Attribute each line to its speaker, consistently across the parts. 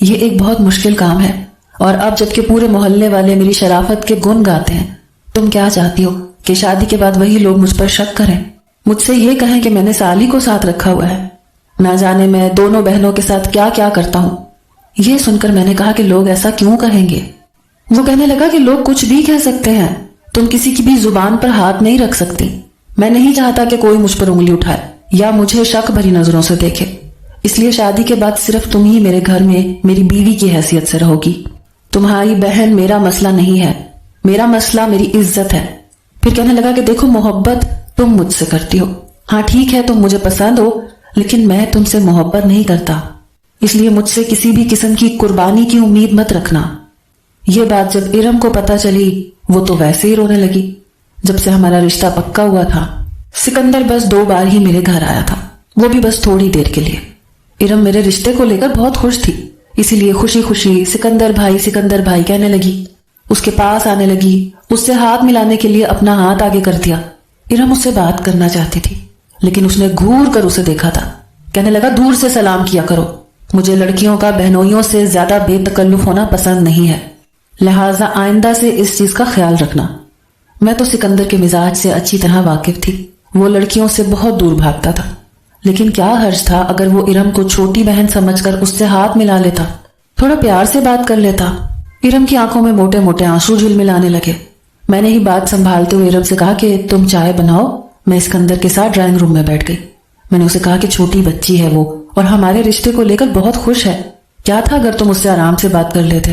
Speaker 1: یہ ایک بہت مشکل کام ہے، اور اب جبکہ پورے محلے والے میری شرافت کے گن گاتے ہیں، تم کیا چاہتی ہو کہ شادی کے بعد وہی لوگ مجھ پر شک کریں، مجھ سے یہ کہیں کہ میں نے سالی کو ساتھ رکھا ہوا ہے؟ نہ جانے میں دونوں بہنوں کے ساتھ کیا کیا کرتا ہوں۔ یہ سن کر میں نے کہا کہ لوگ ایسا کیوں کہیں گے؟ وہ کہنے لگا کہ لوگ کچھ بھی کہہ سکتے ہیں، تم کسی کی بھی زبان پر ہاتھ نہیں رکھ سکتی۔ میں نہیں چاہتا کہ کوئی مجھ پر انگلی اٹھائے یا مجھے شک بھری نظروں سے دیکھے، اس لیے شادی کے بعد صرف تم ہی میرے گھر میں میری بیوی کی حیثیت سے رہو گی۔ تمہاری بہن میرا مسئلہ نہیں ہے، میرا مسئلہ میری عزت ہے۔ پھر کہنے لگا کہ دیکھو، محبت تم مجھ سے کرتی ہو، ہاں ٹھیک ہے تم مجھے پسند ہو، لیکن میں تم سے محبت نہیں کرتا، اس لیے مجھ سے کسی بھی قسم کی قربانی کی امید مت رکھنا۔ یہ بات جب ارم کو پتہ چلی، وہ تو ویسے ہی رونے لگی۔ جب سے ہمارا رشتہ پکا ہوا تھا، سکندر بس 2 بار ہی میرے گھر آیا تھا، وہ بھی بس تھوڑی دیر کے لیے۔ ارم میرے رشتے کو لے کر بہت خوش تھی، اسی لیے خوشی خوشی سکندر بھائی کہنے لگی، اس کے پاس آنے لگی، اس سے ہاتھ ملانے کے لیے اپنا ہاتھ آگے کر دیا۔ ارم اس سے بات کرنا چاہتی تھی، لیکن اس نے گھور کر اسے دیکھا تھا۔ کہنے لگا، دور سے سلام کیا کرو، مجھے لڑکیوں کا بہنوئیوں سے زیادہ بے تکلف ہونا پسند نہیں ہے، لہٰذا آئندہ سے اس چیز کا خیال رکھنا۔ میں تو سکندر کے مزاج سے اچھی طرح واقف تھی، وہ لڑکیوں سے بہت دور بھاگتا تھا، لیکن کیا حرج تھا اگر وہ ارم کو چھوٹی بہن سمجھ کر اس سے ہاتھ ملا لیتا، تھوڑا پیار سے بات کر لیتا۔ ارم کی آنکھوں میں موٹے موٹے آنسو جھلملانے لگے۔ میں نے ہی بات سنبھالتے ہوئے ارم سے کہا کہ تم چائے بناؤ۔ میں سکندر کے ساتھ ڈرائنگ روم میں بیٹھ گئی۔ میں نے اسے کہا کہ چھوٹی بچی ہے وہ، اور ہمارے رشتے کو لے کر بہت خوش ہے، کیا تھا اگر تم اس سے آرام سے بات کر لیتے؟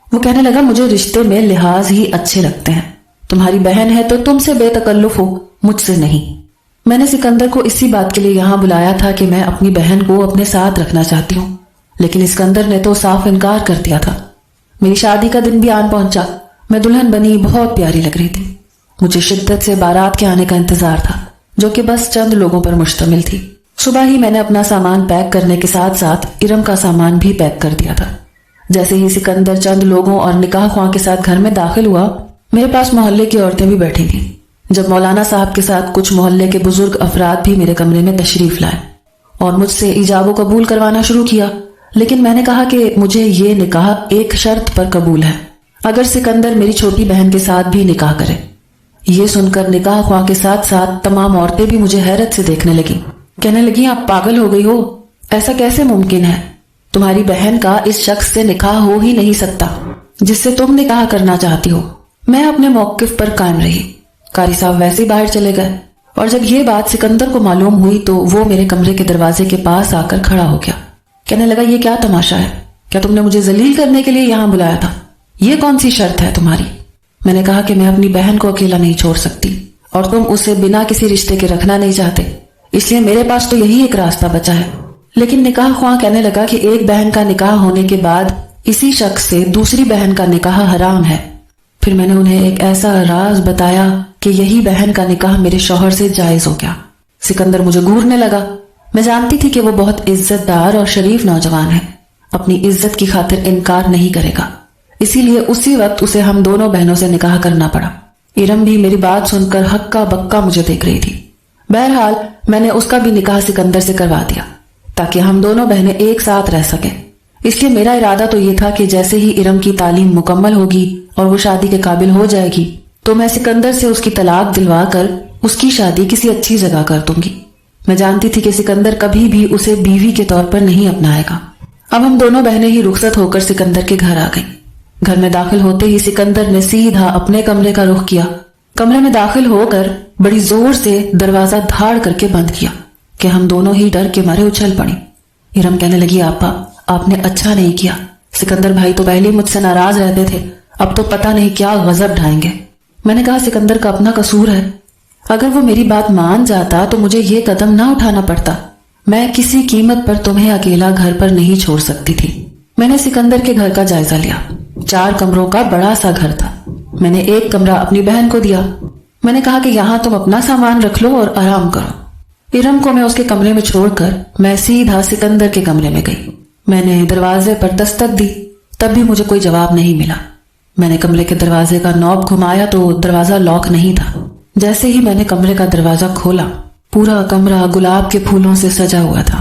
Speaker 1: وہ کہنے لگا، مجھے رشتے میں لحاظ ہی اچھے لگتے ہیں، تمہاری بہن ہے تو تم سے بے تکلف ہو، مجھ سے نہیں۔ میں نے سکندر کو اسی بات کے لیے یہاں بلایا تھا کہ میں اپنی بہن کو اپنے ساتھ رکھنا چاہتی ہوں، لیکن اسکندر نے تو صاف انکار کر دیا تھا۔ میری شادی کا دن بھی آن پہنچا، میں دلہن بنی بہت پیاری لگ رہی تھی۔ مجھے شدت سے بارات کے آنے کا انتظار تھا، جو کہ بس چند لوگوں پر مشتمل تھی۔ صبح ہی میں نے اپنا سامان پیک کرنے کے ساتھ ساتھ ارم کا سامان بھی پیک کر دیا تھا۔ جیسے ہی سکندر چند لوگوں اور نکاح خواہ کے ساتھ گھر میں داخل ہوا، میرے پاس محلے کی عورتیں بھی بیٹھی تھیں۔ جب مولانا صاحب کے ساتھ کچھ محلے کے بزرگ افراد بھی میرے کمرے میں تشریف لائے اور مجھ سے ایجاب و قبول کروانا شروع کیا، لیکن میں نے کہا کہ مجھے یہ نکاح ایک شرط پر قبول ہے، اگر سکندر میری چھوٹی بہن کے ساتھ بھی نکاح کرے۔ یہ سن کر نکاح خواہ کے ساتھ ساتھ تمام عورتیں بھی مجھے حیرت سے دیکھنے لگیں، کہنے لگی، آپ پاگل ہو گئی ہو، ایسا کیسے ممکن ہے؟ تمہاری بہن کا اس شخص سے نکاح ہو ہی نہیں سکتا جس سے تم نکاح کرنا چاہتی ہو۔ میں اپنے موقف پر قائم رہی۔ قاری صاحب ویسے ہی باہر چلے گئے، اور جب یہ بات سکندر کو معلوم ہوئی تو وہ میرے کمرے کے دروازے کے پاس آ کر کھڑا ہو گیا۔ کہنے لگا، یہ کیا تماشا ہے؟ کیا تم نے مجھے ذلیل کرنے کے لیے یہاں بلایا تھا؟ یہ کون سی شرط ہے تمہاری؟ میں نے کہا کہ میں اپنی بہن کو اکیلا نہیں چھوڑ سکتی، اور تم اسے بنا کسی رشتے کے رکھنا نہیں چاہتے، اس لیے میرے پاس تو یہی ایک راستہ بچا ہے۔ لیکن نکاح خواہ کہنے لگا کہ ایک بہن کا نکاح ہونے کے بعد اسی شخص سے دوسری بہن کا نکاح حرام ہے۔ پھر میں نے انہیں ایک ایسا راز بتایا کہ یہی بہن کا نکاح میرے شوہر سے جائز ہو گیا۔ سکندر مجھے گھورنے لگا۔ میں جانتی تھی کہ وہ بہت عزت دار اور شریف نوجوان ہے، اپنی عزت کی خاطر انکار نہیں کرے گا، اسی لیے اسی وقت اسے ہم دونوں بہنوں سے نکاح کرنا پڑا۔ ارم بھی میری بات سن کر ہکا بکا مجھے دیکھ رہی تھی۔ بہرحال میں نے اس کا بھی نکاح سکندر سے کروا دیا تاکہ ہم دونوں بہنیں ایک ساتھ رہ سکیں۔ اس لیے میرا ارادہ تو یہ تھا کہ جیسے ہی ارم کی تعلیم مکمل ہوگی اور وہ شادی کے قابل ہو جائے گی تو میں سکندر سے اس کی طلاق دلوا کر اس کی شادی کسی اچھی جگہ کر دوں گی۔ میں جانتی تھی کہ سکندر کبھی بھی اسے بیوی کے طور پر نہیں اپنائے گا۔ اب ہم دونوں بہنیں ہی رخصت ہو کر سکندر کے گھر آ گئیں۔ گھر میں داخل ہوتے ہی سکندر نے سیدھا اپنے کمرے کا رخ کیا۔ کمرے میں داخل ہو کر بڑی زور سے دروازہ دھاڑ کر کے بند کیا کہ ہم دونوں ہی ڈر کے مارے اچھل پڑے۔ ارم کہنے لگی، آپا آپ نے اچھا نہیں کیا، سکندر بھائی تو پہلے مجھ سے ناراض رہتے تھے، اب تو پتہ نہیں کیا غضب ڈھائیں گے۔ میں نے کہا، سکندر کا اپنا قصور ہے، اگر وہ میری بات مان جاتا تو مجھے یہ قدم نہ اٹھانا پڑتا، میں کسی قیمت پر تمہیں اکیلا گھر پر نہیں چھوڑ سکتی تھی۔ میں نے سکندر کے گھر کا جائزہ لیا۔ 4 کمروں کا بڑا سا گھر تھا۔ میں نے ایک کمرہ اپنی بہن کو دیا۔ میں نے کہا کہ یہاں تم اپنا سامان رکھ لو اور آرام کرو۔ ارم کو میں اس کے کمرے میں چھوڑ کر میں سیدھا سکندر کے کمرے میں گئی۔ میں نے دروازے پر دستک دی، تب بھی مجھے کوئی جواب نہیں ملا۔ میں نے کمرے کے دروازے کا نوب گھمایا تو دروازہ لاک نہیں تھا۔ جیسے ہی میں نے کمرے کا دروازہ کھولا، پورا کمرہ گلاب کے پھولوں سے سجا ہوا تھا۔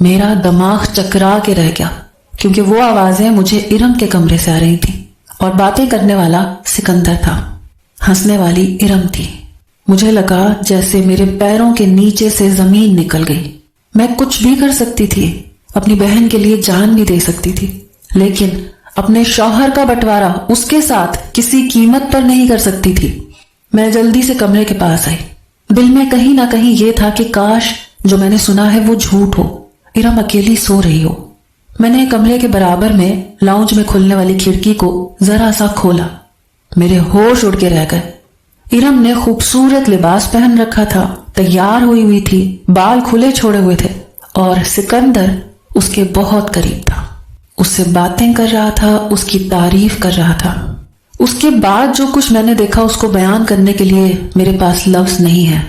Speaker 1: میرا دماغ چکرا کے رہ گیا کیونکہ وہ آوازیں مجھے ارم کے کمرے سے آ رہی تھی اور باتیں کرنے والا سکندر تھا، ہنسنے والی ارم تھی۔ مجھے لگا جیسے میرے پیروں کے نیچے سے زمین نکل گئی۔ میں کچھ بھی کر سکتی تھی، اپنی بہن کے لیے جان بھی دے سکتی تھی، لیکن اپنے شوہر کا بٹوارا اس کے ساتھ کسی قیمت پر نہیں کر سکتی تھی۔ میں جلدی سے کمرے کے پاس آئی، دل میں کہیں نہ کہیں یہ تھا کہ کاش جو میں نے سنا ہے وہ جھوٹ ہو، ارم اکیلی سو رہی ہو۔ میں نے کمرے کے برابر میں لاؤنج میں کھلنے والی کھڑکی کو ذرا سا کھولا، میرے ہوش اڑ کے رہ گئے۔ ارم نے خوبصورت لباس پہن رکھا تھا، تیار ہوئی تھی، بال کھلے چھوڑے ہوئے تھے، اور سکندر اس کے بہت قریب تھا، اس سے باتیں کر رہا تھا، اس کی تعریف کر رہا تھا۔ اس کے بعد جو کچھ میں نے دیکھا اس کو بیان کرنے کے لیے میرے پاس لفظ نہیں ہے۔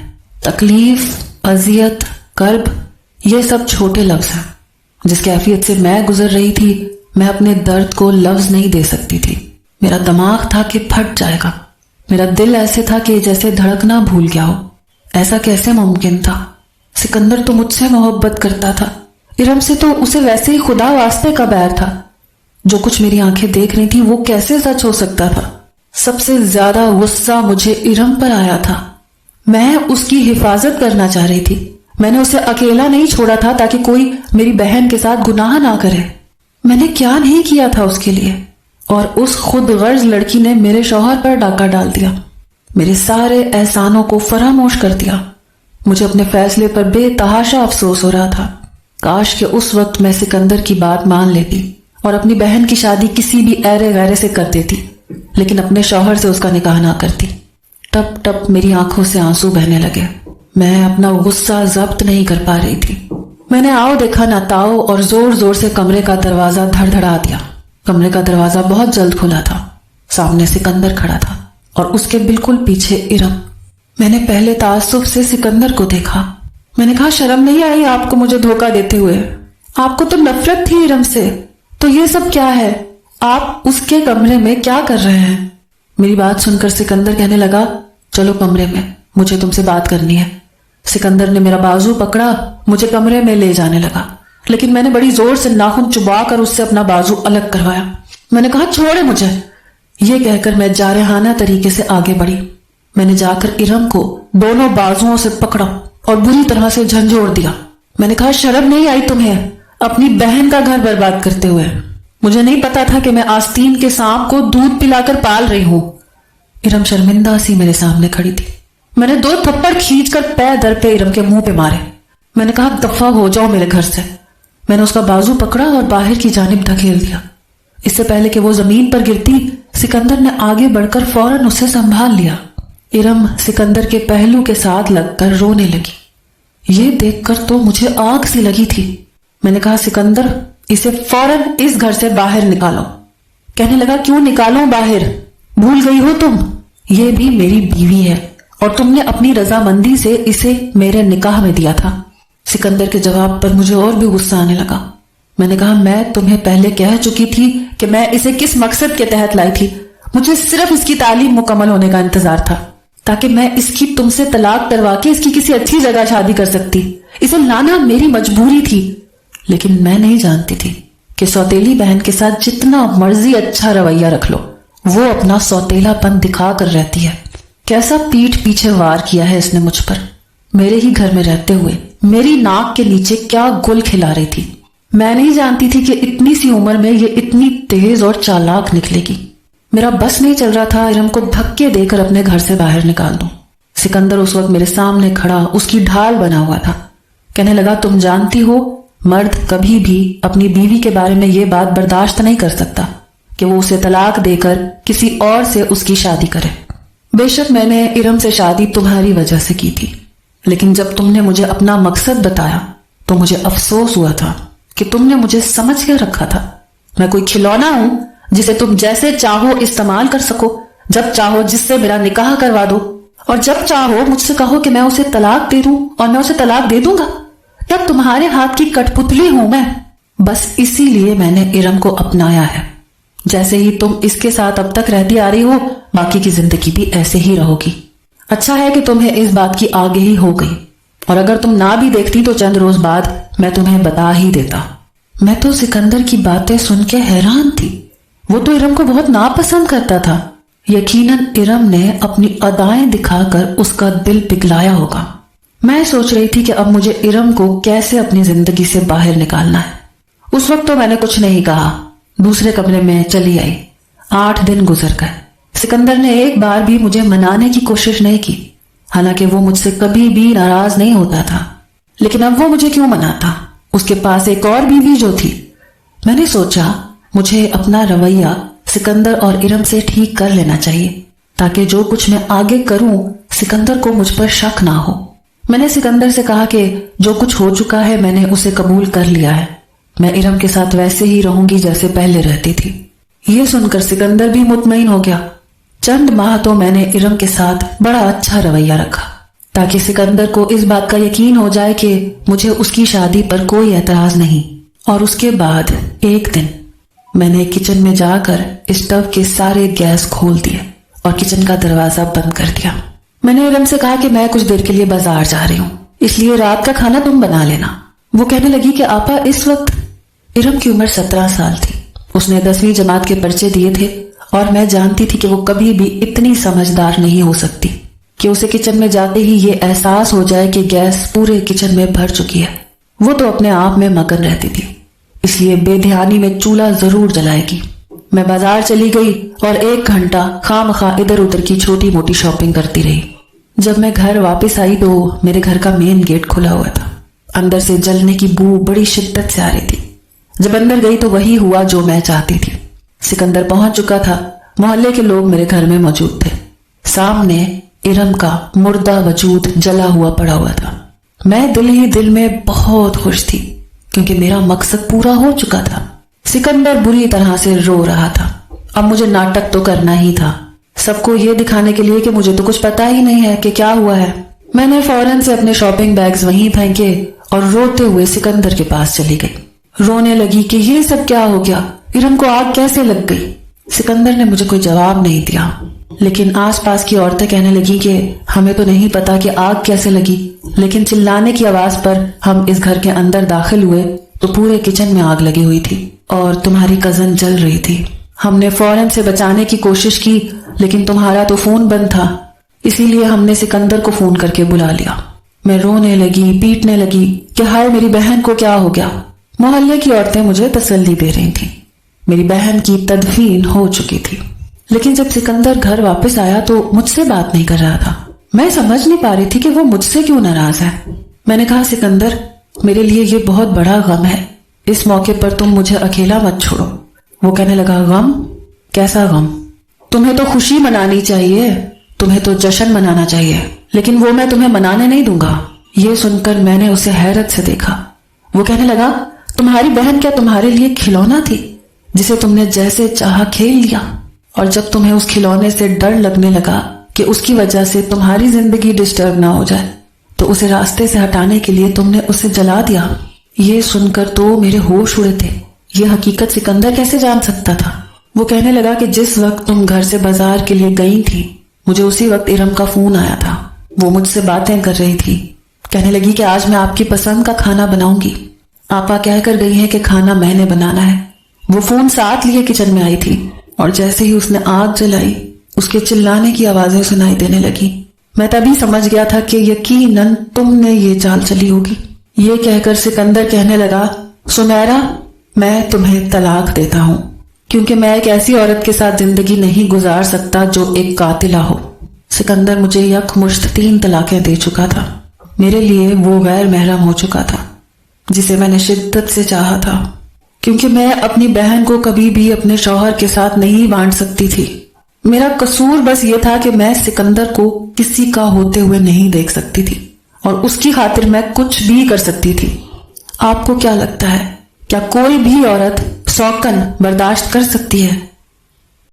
Speaker 1: تکلیف، اذیت، کرب، یہ سب چھوٹے لفظ ہیں۔ جس کیفیت سے میں گزر رہی تھی میں اپنے درد کو لفظ نہیں دے سکتی تھی۔ میرا دماغ تھا کہ پھٹ جائے گا، میرا دل ایسے تھا کہ جیسے دھڑکنا بھول گیا ہو۔ ایسا کیسے ممکن تھا؟ سکندر تو مجھ سے محبت کرتا تھا، ارم سے تو اسے ویسے ہی خدا واسطے کا بیر تھا۔ جو کچھ میری آنکھیں دیکھ رہی تھی وہ کیسے سچ ہو سکتا تھا؟ سب سے زیادہ غصہ مجھے ارم پر آیا تھا۔ میں اس کی حفاظت کرنا چاہ رہی تھی، میں نے اسے اکیلا نہیں چھوڑا تھا تاکہ کوئی میری بہن کے ساتھ گناہ نہ کرے۔ میں نے کیا نہیں کیا تھا اس کے لیے، اور اس خود غرض لڑکی نے میرے شوہر پر ڈاکہ ڈال دیا، میرے سارے احسانوں کو فراموش کر دیا۔ مجھے اپنے فیصلے پر بے تحاشا افسوس ہو رہا تھا۔ کاش کہ اس وقت میں سکندر کی بات مان لیتی اور اپنی بہن کی شادی کسی بھی ایرے غیرے سے کر دیتی، لیکن اپنے شوہر سے اس کا نکاح نہ کرتی۔ ٹپ ٹپ میری آنکھوں سے آنسو بہنے لگے، میں اپنا غصہ ضبط نہیں کر پا رہی تھی۔ میں نے آؤ دیکھا نہ تاؤ اور زور زور سے کمرے کا دروازہ دھڑ دھڑا دیا۔ کمرے کا دروازہ بہت جلد کھلا تھا، سامنے سکندر کھڑا تھا اور اس کے بالکل پیچھے ارم۔ میں نے پہلے تعصب سے سکندر کو دیکھا، میں نے کہا شرم نہیں آئی آپ کو مجھے دھوکہ دیتے ہوئے؟ آپ کو تو نفرت تھی ارم سے، تو یہ سب کیا ہے؟ آپ اس کے کمرے میں کیا کر رہے ہیں؟ میری بات سن کر سکندر کہنے لگا چلو کمرے میں، مجھے تم سے بات کرنی ہے۔ سکندر نے میرا بازو پکڑا، مجھے کمرے میں لے جانے لگا، لیکن میں نے بڑی زور سے ناخن چبا کر اس سے اپنا بازو الگ کروایا۔ میں نے کہا چھوڑے مجھے، یہ کہہ کر میں جارحانہ طریقے سے آگے بڑھی۔ میں نے جا کر ارم کو دونوں بازوؤں سے پکڑا اور بری طرح سے جھنجھوڑ دیا۔ میں نے کہا شرم نہیں آئی تمہیں اپنی بہن کا گھر برباد کرتے ہوئے؟ مجھے نہیں پتا تھا کہ میں آستین کے سانپ کو دودھ پلا کر پال رہی ہوں۔ ارم شرمندہ سی میرے سامنے کھڑی تھی۔ میں نے 2 تھپڑ کھینچ کر پے در پہ ارم کے منہ پہ مارے۔ میں نے کہا دفع ہو جاؤ میرے گھر سے۔ میں نے اس کا بازو پکڑا اور باہر کی جانب دھکیل دیا۔ اس سے پہلے کہ وہ زمین پر گرتی سکندر نے آگے بڑھ کر فوراً اسے سنبھال لیا۔ ارم سکندر کے پہلو کے ساتھ لگ کر رونے لگی۔ یہ دیکھ کر تو مجھے آگ سی لگی تھی۔ میں نے کہا سکندر اسے فوراً اس گھر سے باہر نکالو۔ کہنے لگا کیوں نکالوں باہر؟ بھول گئی ہو تم یہ بھی میری بیوی ہے اور تم نے اپنی رضامندی سے اسے میرے نکاح میں دیا تھا۔ سکندر کے جواب پر مجھے اور بھی غصہ آنے لگا۔ میں نے کہا میں تمہیں پہلے کہہ چکی تھی کہ میں اسے کس مقصد کے تحت لائی تھی۔ مجھے صرف اس کی تعلیم مکمل ہونے کا انتظار تھا تاکہ میں اس کی تم سے طلاق کروا کے اس کی کسی اچھی جگہ شادی کر سکتی۔ اسے لانا میری مجبوری تھی، لیکن میں نہیں جانتی تھی کہ سوتیلی بہن کے ساتھ جتنا مرضی اچھا رویہ رکھ لو وہ اپنا سوتیلا پن دکھا کر رہتی ہے۔ کیسا پیٹھ پیچھے وار کیا ہے اس نے مجھ پر، میرے ہی گھر میں رہتے ہوئے میری ناک کے نیچے کیا گل کھلا رہی تھی۔ میں نہیں جانتی تھی کہ اتنی سی عمر میں یہ اتنی تیز اور چالاک نکلے گی۔ میرا بس نہیں چل رہا تھا ارم کو دھکے دے کر اپنے گھر سے باہر نکال دوں۔ سکندر اس وقت میرے سامنے کھڑا اس کی ڈھال بنا ہوا تھا۔ کہنے لگا تم جانتی ہو مرد کبھی بھی اپنی بیوی کے بارے میں یہ بات برداشت نہیں کر سکتا کہ وہ اسے طلاق دے کر کسی اور سے اس کی شادی کرے۔ بے شک میں نے ارم سے شادی تمہاری وجہ سے کی تھی، لیکن جب تم نے مجھے اپنا مقصد بتایا تو مجھے افسوس ہوا تھا کہ تم نے مجھے سمجھ کے رکھا تھا۔ میں کوئی کھلونا ہوں جسے تم جیسے چاہو استعمال کر سکو، جب چاہو جس سے میرا نکاح کروا دو، اور جب چاہو مجھ سے کہو کہ میں اسے طلاق دے دوں اور میں اسے طلاق دے دوں گا۔ یا تمہارے ہاتھ کی کٹ پتلی ہوں میں؟ بس اسی لیے میں نے ارم کو اپنایا ہے۔ جیسے ہی تم اس کے ساتھ اب تک رہتی آ رہی ہو باقی کی زندگی بھی ایسے ہی رہو گی۔ اچھا ہے کہ تمہیں اس بات کی آگہی ہو گئی اور اگر تم نہ بھی دیکھتی تو چند روز بعد میں تمہیں بتا ہی دیتا۔ میں تو سکندر کی باتیں سن کے حیران تھی۔ وہ تو ارم کو بہت ناپسند کرتا تھا۔ یقیناً ارم نے اپنی ادائیں دکھا کر اس کا دل پگھلایا ہوگا۔ میں سوچ رہی تھی کہ اب مجھے ارم کو کیسے اپنی زندگی سے باہر نکالنا ہے۔ اس وقت تو میں نے کچھ نہیں کہا، دوسرے کمرے میں چلی آئی۔ 8 دن گزر گئے۔ سکندر نے ایک بار بھی مجھے منانے کی کوشش نہیں کی، حالانکہ وہ مجھ سے کبھی بھی ناراض نہیں ہوتا تھا۔ لیکن اب وہ مجھے کیوں مناتا؟ اس کے پاس ایک اور بیوی جو تھی۔ میں نے سوچا مجھے اپنا رویہ سکندر اور ارم سے ٹھیک کر لینا چاہیے، تاکہ جو کچھ میں آگے کروں سکندر کو مجھ پر شک نہ ہو۔ میں نے سکندر سے کہا کہ جو کچھ ہو چکا ہے میں نے اسے قبول کر لیا ہے، میں ارم کے ساتھ ویسے ہی رہوں گی جیسے پہلے رہتی تھی۔ یہ سن کر سکندر بھی مطمئن ہو گیا۔ چند ماہ تو میں نے ارم کے ساتھ بڑا اچھا رویہ رکھا، تاکہ سکندر کو اس بات کا یقین ہو جائے کہ مجھے اس کی شادی پر کوئی اعتراض نہیں۔ اور اس کے بعد ایک دن میں نے کچن میں جا کر اسٹو کے سارے گیس کھول دیے اور کچن کا دروازہ بند کر دیا۔ میں نے ارم سے کہا کہ میں کچھ دیر کے لیے بازار جا رہی ہوں، اس لیے رات کا کھانا تم بنا لینا۔ وہ کہنے لگی کہ آپا اس وقت ارم کی عمر 17 سال تھی۔ اس نے 10ویں جماعت کے پرچے دیے تھے اور میں جانتی تھی کہ وہ کبھی بھی اتنی سمجھدار نہیں ہو سکتی کہ اسے کچن میں جاتے ہی یہ احساس ہو جائے کہ گیس پورے کچن میں بھر چکی ہے۔ وہ تو اپنے آپ میں مگن رہتی تھی، اس لیے بے دھیانی میں چولہا ضرور جلائے گی۔ میں بازار چلی گئی اور 1 گھنٹہ خواہ مخواہ ادھر ادھر کی چھوٹی موٹی شاپنگ کرتی رہی۔ جب میں گھر واپس آئی تو میرے گھر کا مین گیٹ کھلا ہوا تھا۔ اندر سے جلنے کی بو بڑی شدت سے آ رہی تھی۔ جب اندر گئی تو وہی ہوا جو میں چاہتی تھی۔ سکندر پہنچ چکا تھا، محلے کے لوگ میرے گھر میں موجود تھے۔ سامنے ارم کا مردہ وجود جلا ہوا پڑا ہوا تھا۔ میں دل ہی دل میں بہت خوش تھی، کیونکہ میرا مقصد پورا ہو چکا تھا۔ سکندر بری طرح سے رو رہا تھا۔ اب مجھے ناٹک تو کرنا ہی تھا، سب کو یہ دکھانے کے لیے کہ مجھے تو کچھ پتا ہی نہیں ہے کہ کیا ہوا ہے۔ میں نے فوراً سے اپنے شاپنگ بیگز وہیں پھینکے اور روتے ہوئے سکندر کے پاس چلی گئی۔ رونے لگی کہ یہ سب کیا ہو گیا، ارم کو آگ کیسے لگ گئی؟ سکندر نے مجھے کوئی جواب نہیں دیا، لیکن آس پاس کی عورتیں کہنے لگی کہ ہمیں تو نہیں پتا کہ آگ کیسے لگی، لیکن چلانے کی آواز پر ہم اس گھر کے اندر داخل ہوئے تو پورے کچن میں آگ لگی ہوئی تھی اور تمہاری کزن جل رہی تھی۔ ہم نے فوراً سے بچانے کی کوشش کی، لیکن تمہارا تو فون بند تھا، اسی لیے ہم نے سکندر کو فون کر کے بلا لیا۔ میں رونے لگی، پیٹنے لگی کہ ہائے میری بہن کو کیا ہو گیا۔ محلے کی عورتیں مجھے تسلی دے رہی تھیں، میری بہن کی تدفین ہو چکی تھی۔ لیکن جب سکندر گھر واپس آیا تو مجھ سے بات نہیں کر رہا تھا۔ میں سمجھ نہیں پا رہی تھی کہ وہ مجھ سے کیوں ناراض ہے۔ میں نے کہا سکندر، میرے لیے یہ بہت بڑا غم ہے، اس موقع پر تم مجھے اکیلا مت چھوڑو۔ وہ کہنے لگا غم؟ کیسا غم؟ تمہیں تو خوشی منانی چاہیے، تمہیں تو جشن منانا چاہیے، لیکن وہ میں تمہیں منانے نہیں دوں گا۔ یہ سن کر میں نے اسے حیرت سے دیکھا۔ وہ کہنے لگا تمہاری بہن کیا تمہارے لیے کھلونا تھی جسے تم نے جیسے چاہا کھیل لیا، اور جب تمہیں اس کھلونے سے ڈر لگنے لگا کہ اس کی وجہ سے تمہاری زندگی ڈسٹرب نہ ہو جائے تو اسے راستے سے ہٹانے کے لیے تم نے اسے جلا دیا۔ یہ سن کر تو میرے ہوش اڑے تھے۔ یہ حقیقت سکندر کیسے جان سکتا تھا؟ وہ کہنے لگا کہ جس وقت تم گھر سے بازار کے لیے گئی تھی مجھے اسی وقت ارم کا فون آیا تھا۔ وہ مجھ سے باتیں کر رہی تھی، کہنے لگی کہ آج میں آپ کی پسند کا کھانا بناؤں گی، آپا کہہ کر گئی ہے کہ کھانا میں نے بنانا ہے۔ وہ فون ساتھ لیے کچن میں آئی تھی اور جیسے ہی اس نے آگ جلائی اس کے چلانے کی آوازیں سنائی دینے لگی۔ میں تبھی سمجھ گیا تھا کہ یقیناً تم نے یہ چال چلی ہوگی۔ یہ کہہ کر سکندر کہنے لگا سمیرا، میں تمہیں طلاق دیتا ہوں، کیونکہ میں ایک ایسی عورت کے ساتھ زندگی نہیں گزار سکتا جو ایک قاتلہ ہو۔ سکندر مجھے یکمشت 3 طلاقیں دے چکا تھا۔ میرے لیے وہ غیر محرم ہو چکا تھا جسے میں نے شدت سے چاہا تھا، کیونکہ میں اپنی بہن کو کبھی بھی اپنے شوہر کے ساتھ نہیں بانٹ سکتی تھی۔ میرا قصور بس یہ تھا کہ میں سکندر کو کسی کا ہوتے ہوئے نہیں دیکھ سکتی تھی اور اس کی خاطر میں کچھ بھی کر سکتی تھی۔ آپ کو کیا لگتا ہے، کیا کوئی بھی عورت سوکن برداشت کر سکتی ہے